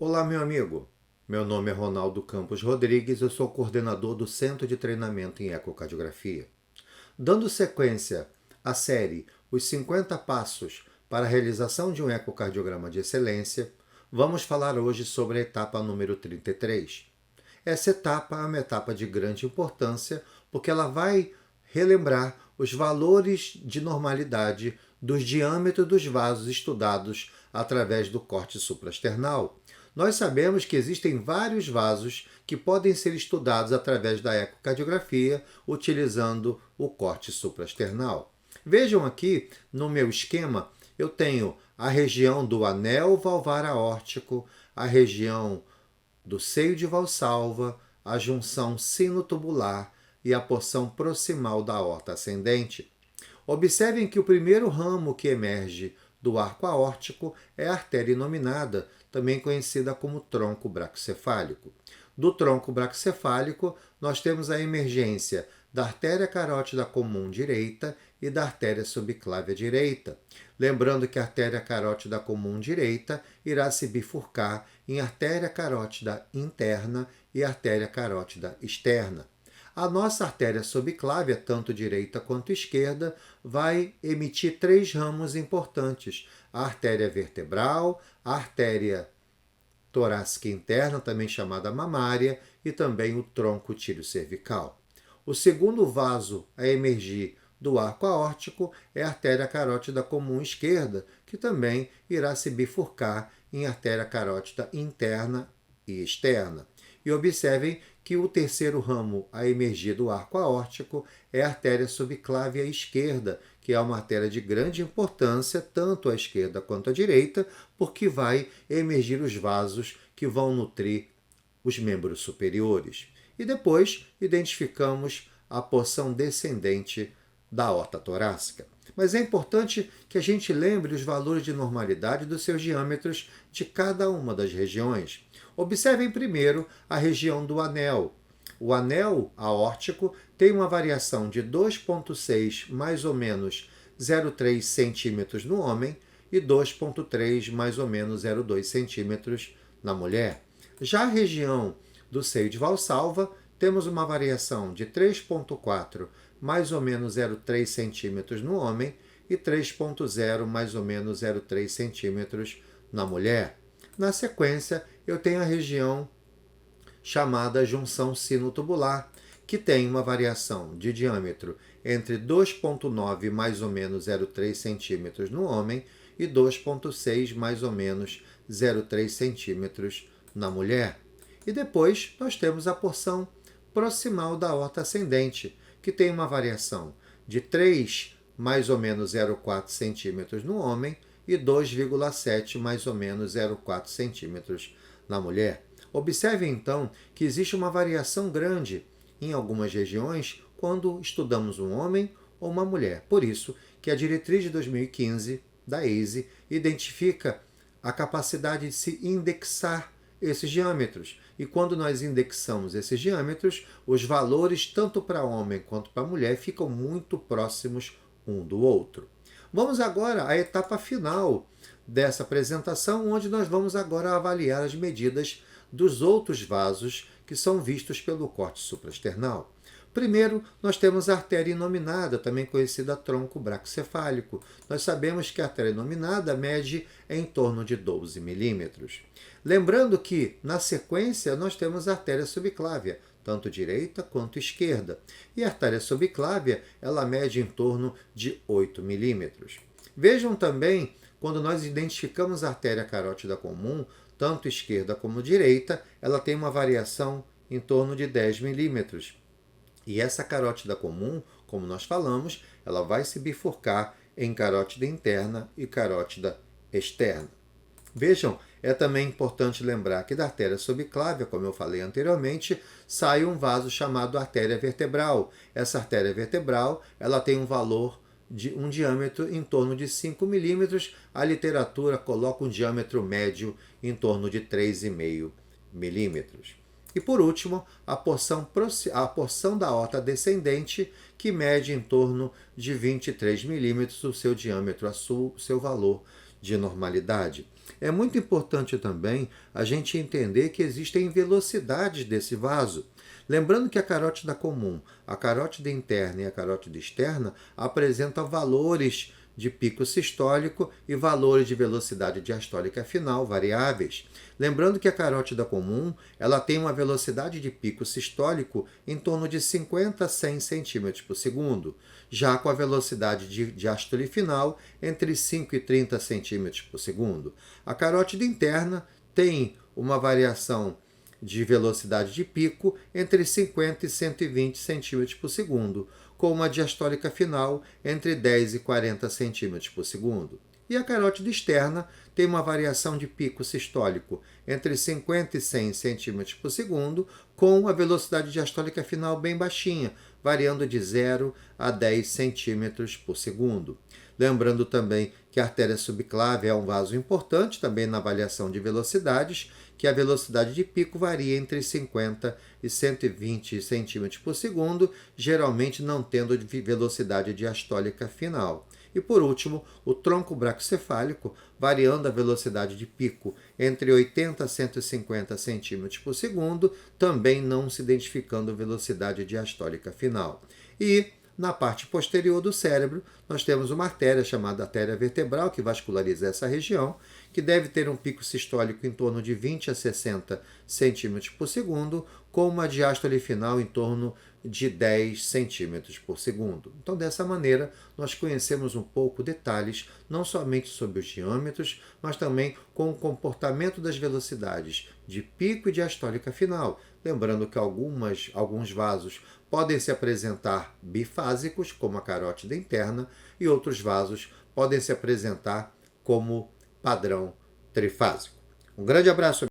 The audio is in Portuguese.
Olá, meu amigo. Meu nome é Ronaldo Campos Rodrigues, eu sou coordenador do Centro de Treinamento em Ecocardiografia. Dando sequência à série Os 50 Passos para a Realização de um Ecocardiograma de Excelência, vamos falar hoje sobre a etapa número 33. Essa etapa é uma etapa de grande importância porque ela vai relembrar os valores de normalidade dos diâmetros dos vasos estudados através do corte supraesternal. Nós sabemos que existem vários vasos que podem ser estudados através da ecocardiografia utilizando o corte supraesternal. Vejam aqui no meu esquema, eu tenho a região do anel valvar aórtico, a região do seio de Valsalva, a junção sinotubular e a porção proximal da aorta ascendente. Observem que o primeiro ramo que emerge do arco aórtico é a artéria inominada, também conhecida como tronco braquicefálico. Do tronco braquicefálico, nós temos a emergência da artéria carótida comum direita e da artéria subclávia direita. Lembrando que a artéria carótida comum direita irá se bifurcar em artéria carótida interna e artéria carótida externa. A nossa artéria subclávia, tanto direita quanto esquerda, vai emitir três ramos importantes: a artéria vertebral, a artéria torácica interna, também chamada mamária, e também o tronco tiro-cervical. O segundo vaso a emergir do arco aórtico é a artéria carótida comum esquerda, que também irá se bifurcar em artéria carótida interna e externa. E observem que o terceiro ramo a emergir do arco aórtico é a artéria subclávia esquerda, que é uma artéria de grande importância, tanto à esquerda quanto à direita, porque vai emergir os vasos que vão nutrir os membros superiores. E depois identificamos a porção descendente da aorta torácica. Mas é importante que a gente lembre os valores de normalidade dos seus diâmetros de cada uma das regiões. Observem primeiro a região do anel. O anel aórtico tem uma variação de 2,6 mais ou menos 0,3 centímetros no homem e 2,3 mais ou menos 0,2 centímetros na mulher. Já a região do seio de Valsalva, temos uma variação de 3,4 mais ou menos 0,3 centímetros no homem e 3,0 mais ou menos 0,3 centímetros na mulher. Na sequência, eu tenho a região chamada junção sinotubular, que tem uma variação de diâmetro entre 2,9 mais ou menos 0,3 centímetros no homem e 2,6 mais ou menos 0,3 centímetros na mulher. E depois nós temos a porção proximal da aorta ascendente, que tem uma variação de 3 mais ou menos 0,4 centímetros no homem e 2,7 mais ou menos 0,4 centímetros na mulher. Observe então que existe uma variação grande em algumas regiões quando estudamos um homem ou uma mulher. Por isso que a diretriz de 2015 da EASY identifica a capacidade de se indexar esses diâmetros. E quando nós indexamos esses diâmetros, os valores tanto para homem quanto para mulher ficam muito próximos um do outro. Vamos agora à etapa final dessa apresentação, onde nós vamos agora avaliar as medidas dos outros vasos que são vistos pelo corte supraesternal. Primeiro, nós temos a artéria inominada, também conhecida tronco braquicefálico. Nós sabemos que a artéria inominada mede em torno de 12 milímetros. Lembrando que, na sequência, nós temos a artéria subclávia, tanto direita quanto esquerda. E a artéria subclávia, ela mede em torno de 8 milímetros. Vejam também, quando nós identificamos a artéria carótida comum, tanto esquerda como direita, ela tem uma variação em torno de 10 milímetros. E essa carótida comum, como nós falamos, ela vai se bifurcar em carótida interna e carótida externa. Vejam, é também importante lembrar que da artéria subclávia, como eu falei anteriormente, sai um vaso chamado artéria vertebral. Essa artéria vertebral, ela tem um valor de um diâmetro em torno de 5 milímetros. A literatura coloca um diâmetro médio em torno de 3,5 milímetros. E por último, a porção da aorta descendente, que mede em torno de 23 milímetros o seu diâmetro, o seu valor de normalidade. É muito importante também a gente entender que existem velocidades desse vaso. Lembrando que a carótida comum, a carótida interna e a carótida externa apresentam valores de pico sistólico e valores de velocidade diastólica final variáveis. Lembrando que a carótida comum ela tem uma velocidade de pico sistólico em torno de 50 a 100 centímetros por segundo, já com a velocidade de diástole final entre 5 e 30 centímetros por segundo. A carótida interna tem uma variação de velocidade de pico entre 50 e 120 centímetros por segundo, com uma diastólica final entre 10 e 40 centímetros por segundo. E a carótida externa tem uma variação de pico sistólico entre 50 e 100 centímetros por segundo, com a velocidade diastólica final bem baixinha, variando de 0 a 10 centímetros por segundo. Lembrando também que a artéria subclave é um vaso importante também na avaliação de velocidades, que a velocidade de pico varia entre 50 e 120 centímetros por segundo, geralmente não tendo velocidade diastólica final. E por último, o tronco braquicefálico, variando a velocidade de pico entre 80 a 150 centímetros por segundo, também não se identificando velocidade diastólica final. E na parte posterior do cérebro, nós temos uma artéria chamada artéria vertebral, que vasculariza essa região, que deve ter um pico sistólico em torno de 20 a 60 centímetros por segundo, com uma diástole final em torno de 10 centímetros por segundo. Então, dessa maneira, nós conhecemos um pouco detalhes, não somente sobre os diâmetros, mas também com o comportamento das velocidades de pico e diastólica final. Lembrando que alguns vasos podem se apresentar bifásicos, como a carótida interna, e outros vasos podem se apresentar como padrão trifásico. Um grande abraço.